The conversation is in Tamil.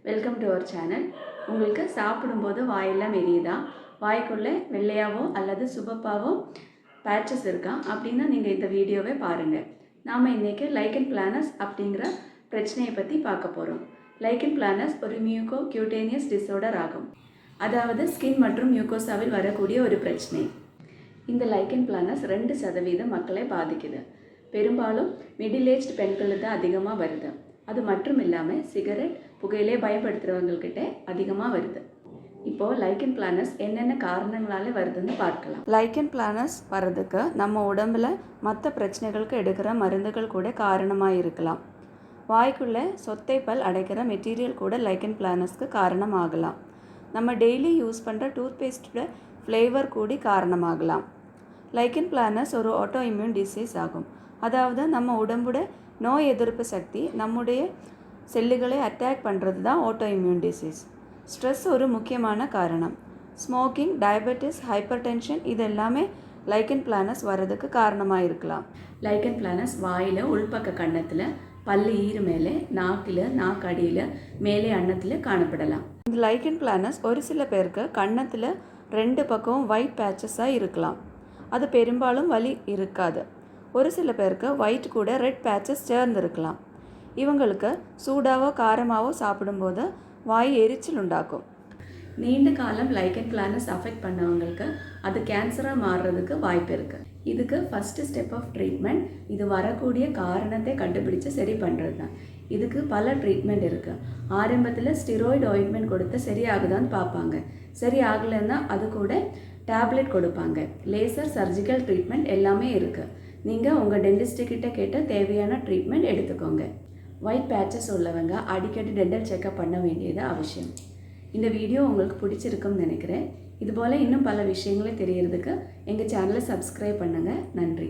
Welcome to our channel. உங்களுக்கு சாப்பிடும்போது வாயெல்லாம் எரியுதா, வாய்க்குள்ளே வெள்ளையாவோ அல்லது சுபப்பாவோ பேட்சஸ் இருக்கா அப்படின்னா நீங்கள் இந்த வீடியோவை பாருங்கள். நாம் இன்றைக்கி லைக்கன் பிளானஸ் அப்படிங்கிற பிரச்சனையை பற்றி பார்க்க போகிறோம். லைக்கன் பிளானஸ் ஒரு மியூகோ கியூட்டேனியஸ் டிஸார்டர் ஆகும். அதாவது ஸ்கின் மற்றும் மியூகோசாவில் வரக்கூடிய ஒரு பிரச்சனை. இந்த லைக்கன் பிளானஸ் 2% மக்களை பாதிக்குது. பெரும்பாலும் மிடில் ஏஜ்டு பெண்களுக்கு தான் அதிகமாக வருது. அது மட்டும் இல்லாமல் சிகரெட் புகையிலே பயன்படுத்துகிறவங்கக்கிட்ட அதிகமாக வருது. இப்போது லைக்கன் பிளானஸ் என்னென்ன காரணங்களால் வருதுன்னு பார்க்கலாம். லைக்கன் பிளானஸ் வர்றதுக்கு நம்ம உடம்பில் மற்ற பிரச்சனைகளுக்கு எடுக்கிற மருந்துகள் கூட காரணமாக இருக்கலாம். வாய்க்குள்ளே சொத்தை பல் அடைக்கிற மெட்டீரியல் கூட லைக்கன் பிளானஸ்க்கு காரணமாகலாம். நம்ம டெய்லி யூஸ் பண்ணுற டூத்பேஸ்ட்டோட ஃப்ளேவர் கூடி காரணமாகலாம். லைக்கன் பிளானஸ் ஒரு ஆட்டோ இம்யூன் டிசீஸ் ஆகும். அதாவது நம்ம உடம்போட நோய் எதிர்ப்பு சக்தி நம்முடைய செல்லுகளை அட்டாக் பண்ணுறது தான் ஆட்டோ இம்யூன் டிசீஸ். ஸ்ட்ரெஸ் ஒரு முக்கியமான காரணம். ஸ்மோக்கிங், டயபெட்டிஸ், ஹைப்பர் டென்ஷன் இது எல்லாமே லைக்கன் பிளானஸ் வர்றதுக்கு காரணமாக இருக்கலாம். லைக்கன் பிளானஸ் வாயில், உள்பக்க கன்னத்தில், பல்லு ஈறு மேலே, நாக்கில், நாக்கடியில், மேலே அன்னத்தில் காணப்படலாம். இந்த லைக்கன் பிளானஸ் ஒரு சில பேருக்கு கன்னத்தில் 2 பக்கமும் ஒயிட் பேச்சஸாக இருக்கலாம். அது பெரும்பாலும் வலி இருக்காது. ஒரு சில பேருக்கு ஒயிட் கூட ரெட் பேச்சஸ் சேர்ந்துருக்கலாம். இவங்களுக்கு சூடாவோ காரமாவோ சாப்பிடும்போது வாய் எரிச்சல் உண்டாக்கும். நீண்ட காலம் லைக்கன் பிளானஸ் அஃபெக்ட் பண்ணவங்களுக்கு அது கேன்சராக மாறுறதுக்கு வாய்ப்பு இருக்குது. இதுக்கு ஃபஸ்ட்டு ஸ்டெப் ஆஃப் ட்ரீட்மெண்ட் இது வரக்கூடிய காரணத்தை கண்டுபிடிச்சு சரி பண்ணுறது தான். இதுக்கு பல ட்ரீட்மெண்ட் இருக்குது. ஆரம்பத்தில் ஸ்டிராய்டு ஆயின்மெண்ட் கொடுத்து சரியாகுதான்னு பார்ப்பாங்க. சரி ஆகலைன்னா அது கூட டேப்லெட் கொடுப்பாங்க. லேசர், சர்ஜிக்கல் ட்ரீட்மெண்ட் எல்லாமே இருக்குது. நீங்கள் உங்கள் டென்டிஸ்ட்டுக்கிட்ட கேட்ட தேவையான ட்ரீட்மெண்ட் எடுத்துக்கோங்க. ஒயிட் பேச்சஸ் உள்ளவங்க அடிக்கடி டென்டல் செக்கப் பண்ண வேண்டியது அவசியம். இந்த வீடியோ உங்களுக்கு பிடிச்சிருக்குன்னு நினைக்கிறேன். இதுபோல் இன்னும் பல விஷயங்களை தெரியறதுக்கு எங்கள் சேனலை சப்ஸ்கிரைப் பண்ணுங்கள். நன்றி.